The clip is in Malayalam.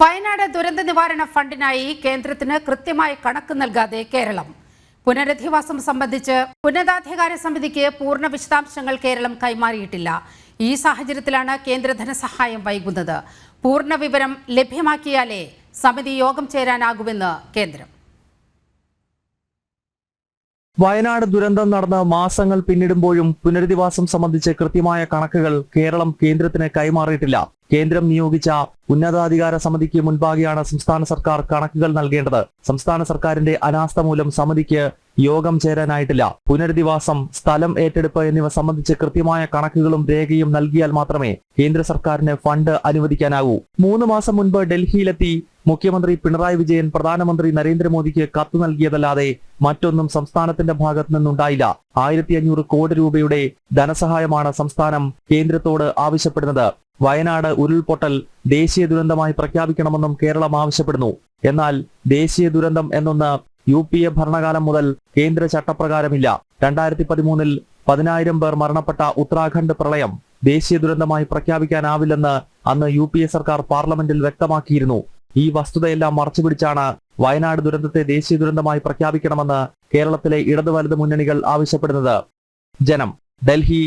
വയനാട് ദുരന്ത നിവാരണ ഫണ്ടിനായി കേന്ദ്രത്തിന് കൃത്യമായ കണക്ക് നൽകാതെ കേരളം. പുനരധിവാസം സംബന്ധിച്ച് ഉന്നതാധികാര സമിതിക്ക് പൂർണ്ണ വിശദാംശങ്ങൾ കേരളം കൈമാറിയിട്ടില്ല. ഈ സാഹചര്യത്തിലാണ് കേന്ദ്ര ധനസഹായം വൈകുന്നത്. പൂർണ്ണ വിവരം ലഭ്യമാക്കിയാലേ സമിതി യോഗം ചേരാനാകുമെന്ന് കേന്ദ്രം. വയനാട് ദുരന്തം നടന്ന് മാസങ്ങൾ പിന്നിടുമ്പോഴും പുനരധിവാസം സംബന്ധിച്ച് കൃത്യമായ കണക്കുകൾ കേരളം കേന്ദ്രത്തിന് കൈമാറിയിട്ടില്ല. കേന്ദ്രം നിയോഗിച്ച ഉന്നതാധികാര സമിതിക്ക് മുൻപാകെയാണ് സംസ്ഥാന സർക്കാർ കണക്കുകൾ നൽകേണ്ടത്. സംസ്ഥാന സർക്കാരിന്റെ അനാസ്ഥ മൂലം സമിതിക്ക് യോഗം ചേരാനായിട്ടില്ല. പുനരധിവാസം, സ്ഥലം ഏറ്റെടുപ്പ് എന്നിവ സംബന്ധിച്ച് കൃത്യമായ കണക്കുകളും രേഖയും നൽകിയാൽ മാത്രമേ കേന്ദ്ര സർക്കാരിന് ഫണ്ട് അനുവദിക്കാനാവൂ. 3 മാസം മുൻപ് ഡൽഹിയിലെത്തി മുഖ്യമന്ത്രി പിണറായി വിജയൻ പ്രധാനമന്ത്രി നരേന്ദ്രമോദിക്ക് കത്ത് നൽകിയതല്ലാതെ മറ്റൊന്നും സംസ്ഥാനത്തിന്റെ ഭാഗത്തു നിന്നുണ്ടായില്ല. 1500 കോടി രൂപയുടെ ധനസഹായമാണ് സംസ്ഥാനം കേന്ദ്രത്തോട് ആവശ്യപ്പെടുന്നത്. വയനാട് ഉരുൾപൊട്ടൽ ദേശീയ ദുരന്തമായി പ്രഖ്യാപിക്കണമെന്നും കേരളം ആവശ്യപ്പെടുന്നു. എന്നാൽ ദേശീയ ദുരന്തം എന്നൊന്ന് UPA ഭരണകാലം മുതൽ കേന്ദ്ര ചട്ടപ്രകാരമില്ല. 2013-ൽ 10,000 പേർ മരണപ്പെട്ട ഉത്തരാഖണ്ഡ് പ്രളയം ദേശീയ ദുരന്തമായി പ്രഖ്യാപിക്കാനാവില്ലെന്ന് അന്ന് UPA സർക്കാർ പാർലമെന്റിൽ വ്യക്തമാക്കിയിരുന്നു. ഈ വസ്തുതയെല്ലാം മറച്ചുപിടിച്ചാണ് വയനാട് ദുരന്തത്തെ ദേശീയ ദുരന്തമായി പ്രഖ്യാപിക്കണമെന്ന് കേരളത്തിലെ ഇടതു വലത് മുന്നണികൾ ആവശ്യപ്പെടുന്നത്. ജനം, ഡൽഹി.